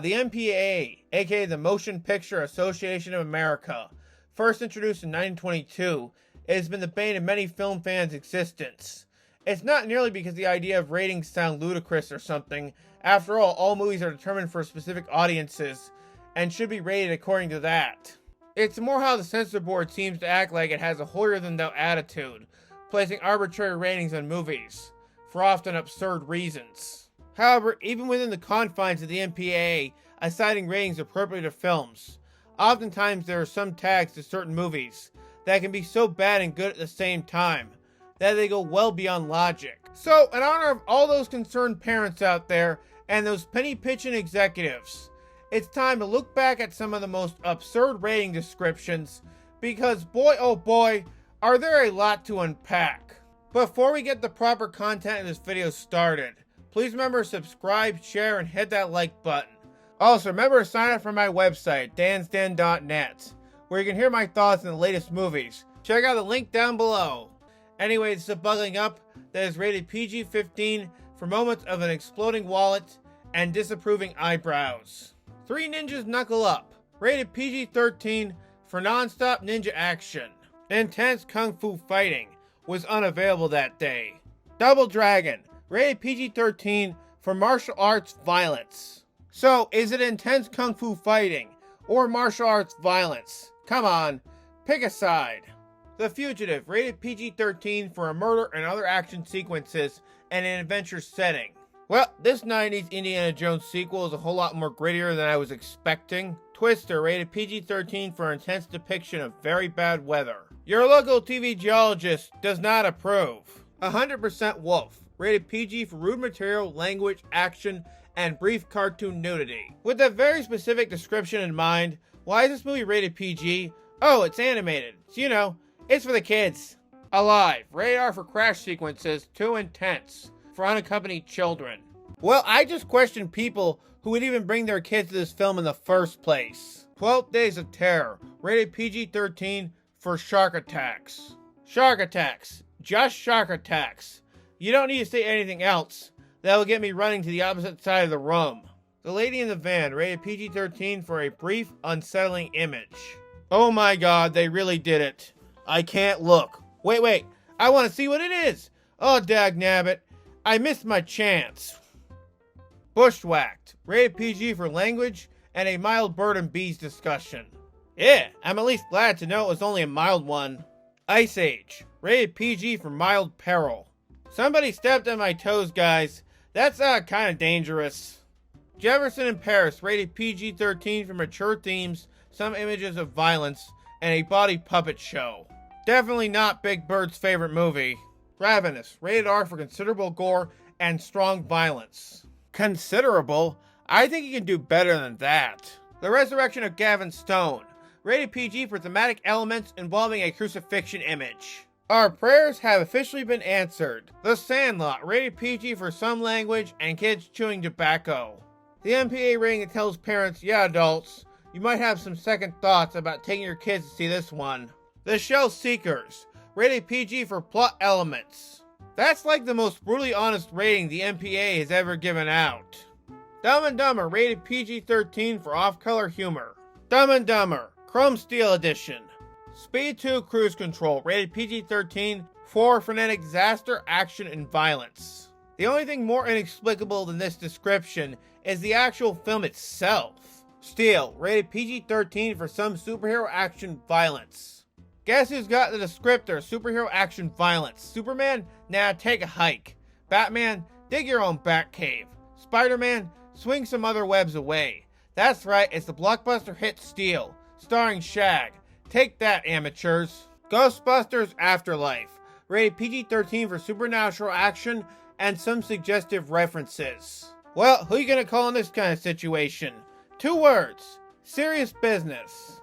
The MPAA, aka the Motion Picture Association of America, first introduced in 1922, it has been the bane of many film fans' existence. It's not nearly because the idea of ratings sound ludicrous or something. After all movies are determined for specific audiences and should be rated according to that. It's more how the censor board seems to act like it has a holier-than-thou attitude, placing arbitrary ratings on movies, for often absurd reasons. However, even within the confines of the MPAA, assigning ratings appropriate to films, oftentimes there are some tags to certain movies that can be so bad and good at the same time, that they go well beyond logic. So, in honor of all those concerned parents out there, and those penny-pitching executives, it's time to look back at some of the most absurd rating descriptions, because boy oh boy, are there a lot to unpack. Before we get the proper content of this video started, please remember to subscribe, share, and hit that like button. Also, remember to sign up for my website, dansden.net, where you can hear my thoughts on the latest movies. Check out the link down below. Anyway, this is a buggling up that is rated PG-15 for moments of an exploding wallet and disapproving eyebrows. Three Ninjas Knuckle Up, rated PG-13 for non-stop ninja action. Intense kung fu fighting was unavailable that day. Double Dragon, rated PG-13 for martial arts violence. So, is it intense kung fu fighting or martial arts violence? Come on, pick a side. The Fugitive, rated PG-13 for a murder and other action sequences and an adventure setting. Well, this 90s Indiana Jones sequel is a whole lot more grittier than I was expecting. Twister, rated PG-13 for intense depiction of very bad weather. Your local TV geologist does not approve. 100% Wolf, rated PG for rude material, language, action, and brief cartoon nudity. With that very specific description in mind, why is this movie rated PG? Oh, it's animated, so you know, it's for the kids. Alive, rated R for crash sequences, too intense for unaccompanied children. Well, I just question people who would even bring their kids to this film in the first place. 12 Days of Terror, rated PG-13 for shark attacks. Shark attacks, just shark attacks. You don't need to say anything else. That will get me running to the opposite side of the room. The Lady in the Van, rated PG-13 for a brief, unsettling image. Oh my god, they really did it. I can't look. Wait, I want to see what it is. Oh, dagnabbit, I missed my chance. Bushwhacked, rated PG for language and a mild bird and bees discussion. Yeah, I'm at least glad to know it was only a mild one. Ice Age, rated PG for mild peril. Somebody stepped on my toes, guys. That's kind of dangerous. Jefferson in Paris, rated PG-13 for mature themes, some images of violence, and a body puppet show. Definitely not Big Bird's favorite movie. Ravenous, rated R for considerable gore and strong violence. Considerable? I think you can do better than that. The Resurrection of Gavin Stone, rated PG for thematic elements involving a crucifixion image. Our prayers have officially been answered. The Sandlot, rated PG for some language and kids chewing tobacco. The MPAA rating that tells parents, yeah adults, you might have some second thoughts about taking your kids to see this one. The Shell Seekers, rated PG for plot elements. That's like the most brutally honest rating the MPAA has ever given out. Dumb and Dumber, rated PG-13 for off-color humor. Dumb and Dumber, Chrome Steel Edition. Speed 2 Cruise Control, rated PG-13 for frenetic disaster, action, and violence. The only thing more inexplicable than this description is the actual film itself. Steel, rated PG-13 for some superhero action violence. Guess who's got the descriptor, superhero action violence? Superman? Nah, take a hike. Batman? Dig your own bat cave. Spider-Man? Swing some other webs away. That's right, it's the blockbuster hit Steel, starring Shag. Take that, amateurs. Ghostbusters Afterlife, rated PG-13 for supernatural action and some suggestive references. Well, who you gonna call in this kind of situation? 2 words. Serious business.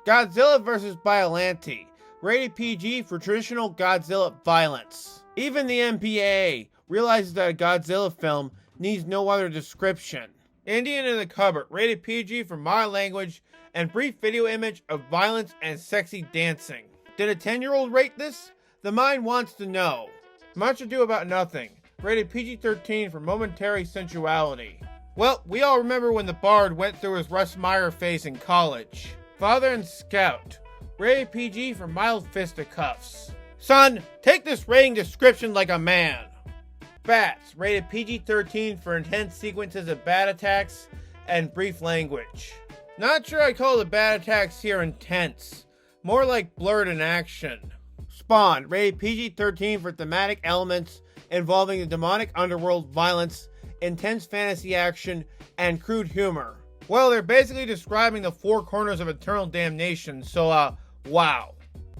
Godzilla vs. Biollante, rated PG for traditional Godzilla violence. Even the MPAA realizes that a Godzilla film needs no other description. Indian in the Cupboard, rated PG for mild language and brief video image of violence and sexy dancing. Did a 10-year-old rate this? The mind wants to know. Much Ado About Nothing, rated PG-13 for momentary sensuality. Well, we all remember when the Bard went through his Russ Meyer phase in college. Father and Scout, rated PG for mild fisticuffs. Son, take this rating description like a man. Bats, rated PG-13 for intense sequences of bat attacks and brief language. Not sure I call the bat attacks here intense, more like blurred in action. Spawn, rated PG-13 for thematic elements involving the demonic underworld, violence, intense fantasy action, and crude humor. Well, they're basically describing the four corners of eternal damnation, so wow.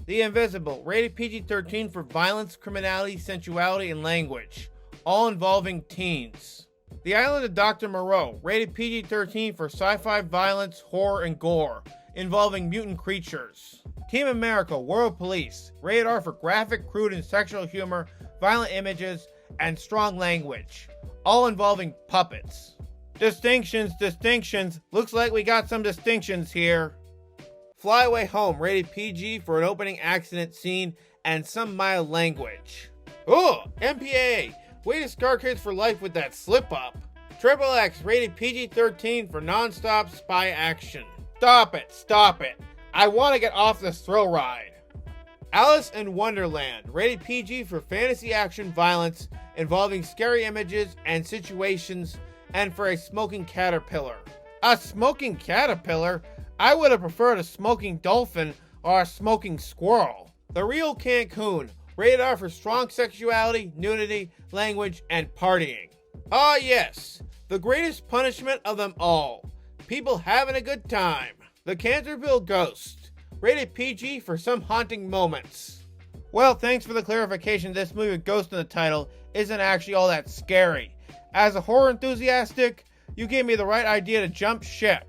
The Invisible, rated PG-13 for violence, criminality, sensuality, and language, all involving teens. The Island of Dr. Moreau, rated PG-13 for sci-fi violence, horror, and gore, involving mutant creatures. Team America, World Police, rated R for graphic, crude, and sexual humor, violent images, and strong language, all involving puppets. Distinctions, looks like we got some distinctions here. Fly Away Home, rated PG for an opening accident scene and some mild language. Ooh, MPAA, way to scar kids for life with that slip-up. Triple X, rated PG-13 for non-stop spy action. Stop it. I want to get off this thrill ride. Alice in Wonderland, rated PG for fantasy action violence involving scary images and situations, and for a smoking caterpillar. A smoking caterpillar? I would have preferred a smoking dolphin or a smoking squirrel. The Real Cancun, rated R for strong sexuality, nudity, language, and partying. Ah yes, the greatest punishment of them all. People having a good time. The Canterville Ghost, rated PG for some haunting moments. Well, thanks for the clarification. This movie with Ghost in the title isn't actually all that scary. As a horror enthusiastic, you gave me the right idea to jump ship.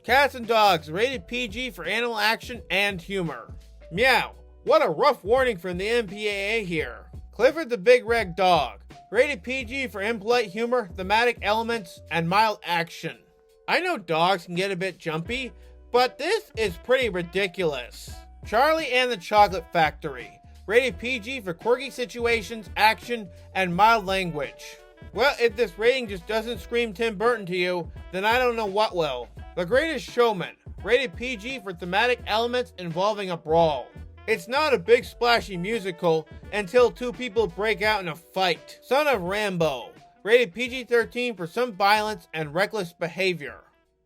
Cats and Dogs, rated PG for animal action and humor. Meow, what a rough warning from the MPAA here. Clifford the Big Red Dog, rated PG for impolite humor, thematic elements, and mild action. I know dogs can get a bit jumpy, but this is pretty ridiculous. Charlie and the Chocolate Factory, rated PG for quirky situations, action, and mild language. Well, if this rating just doesn't scream Tim Burton to you, then I don't know what will. The Greatest Showman, rated PG for thematic elements involving a brawl. It's not a big splashy musical until two people break out in a fight. Son of Rambo, rated PG-13 for some violence and reckless behavior.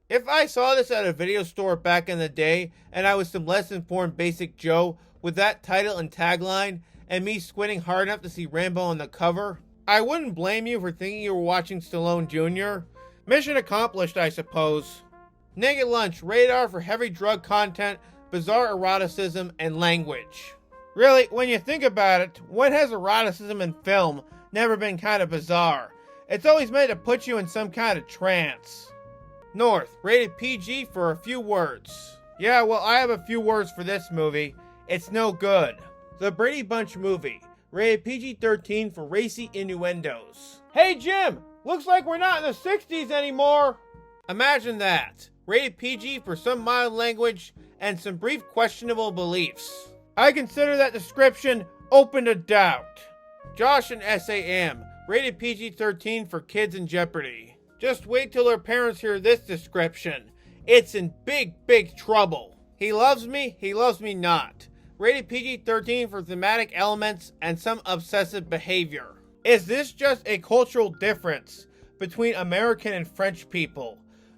If I saw this at a video store back in the day and I was some less informed basic Joe with that title and tagline and me squinting hard enough to see Rambo on the cover, I wouldn't blame you for thinking you were watching Stallone Jr. Mission accomplished, I suppose. Naked Lunch, rated R for heavy drug content, bizarre eroticism, and language. Really, when you think about it, when has eroticism in film never been kind of bizarre? It's always meant to put you in some kind of trance. North, rated PG for a few words. Yeah, well, I have a few words for this movie. It's no good. The Brady Bunch movie, rated PG-13 for racy innuendos. Hey Jim, looks like we're not in the 60s anymore. Imagine that. Rated PG for some mild language and some brief questionable beliefs. I consider that description open to doubt. Josh and SAM, rated PG-13 for kids in jeopardy. Just wait till their parents hear this description. It's in big trouble. He loves me not. Rated PG-13 for thematic elements and some obsessive behavior. Is this just a cultural difference between American and French people?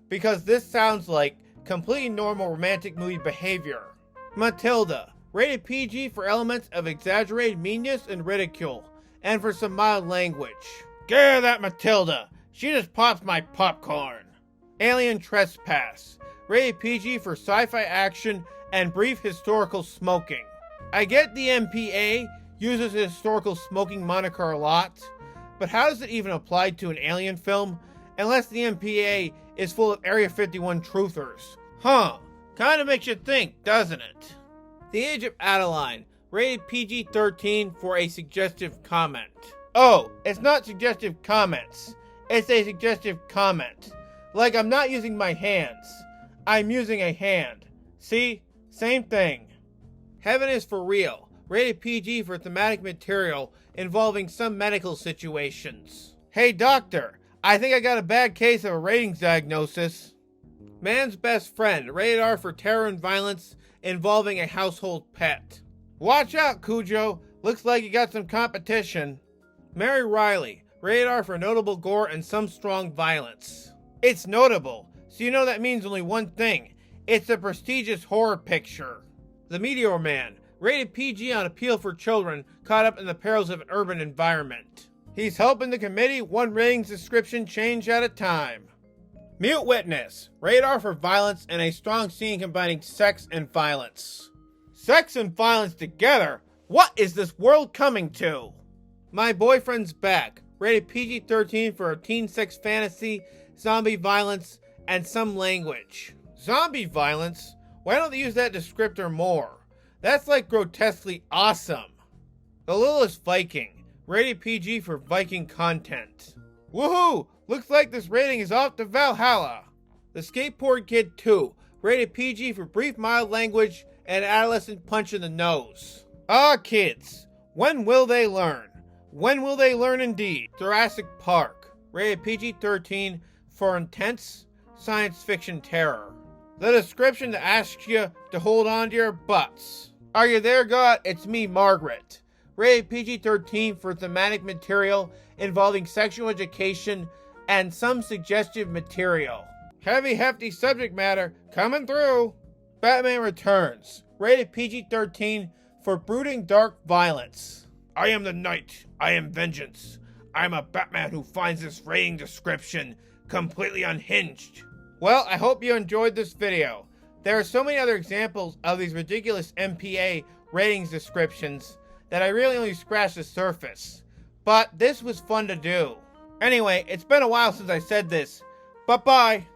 Because this sounds like completely normal romantic movie behavior. Matilda, rated PG for elements of exaggerated meanness and ridicule, and for some mild language. Gah, that Matilda! She just pops my popcorn. Alien Trespass, rated PG for sci-fi action and brief historical smoking. I get the MPAA uses the historical smoking moniker a lot, but how does it even apply to an alien film unless the MPAA is full of Area 51 truthers? Kinda makes you think, doesn't it? The Age of Adeline, rated PG-13 for a suggestive comment. Oh, it's not suggestive comments. It's a suggestive comment. Like I'm not using my hands. I'm using a hand. See? Same thing. Heaven is for Real, rated PG for thematic material involving some medical situations. Hey doctor, I think I got a bad case of a ratings diagnosis. Man's Best Friend, rated R for terror and violence involving a household pet. Watch out, Cujo. Looks like you got some competition. Mary Riley, rated R for notable gore and some strong violence. It's notable, so you know that means only one thing. It's a prestigious horror picture. The Meteor Man, rated PG on appeal for children caught up in the perils of an urban environment. He's helping the committee one ratings description change at a time. Mute Witness, rated R for violence and a strong scene combining sex and violence. Sex and violence together? What is this world coming to? My Boyfriend's Back, rated PG-13 for a teen sex fantasy, zombie violence, and some language. Zombie violence? Why don't they use that descriptor more? That's like grotesquely awesome. The Littlest Viking, rated PG for Viking content. Woohoo! Looks like this rating is off to Valhalla. The Skateboard Kid 2, rated PG for brief mild language and adolescent punch in the nose. Ah, kids, when will they learn? When will they learn indeed? Jurassic Park, rated PG-13 for intense science fiction terror. The description that asks you to hold on to your butts. Are you there, God? It's me, Margaret. Rated PG-13 for thematic material involving sexual education and some suggestive material. Heavy, hefty subject matter coming through. Batman Returns, rated PG-13 for brooding dark violence. I am the Knight. I am vengeance. I am a Batman who finds this rating description completely unhinged. Well, I hope you enjoyed this video. There are so many other examples of these ridiculous MPAA ratings descriptions that I really only scratched the surface. But this was fun to do. Anyway, it's been a while since I said this. Bye-bye.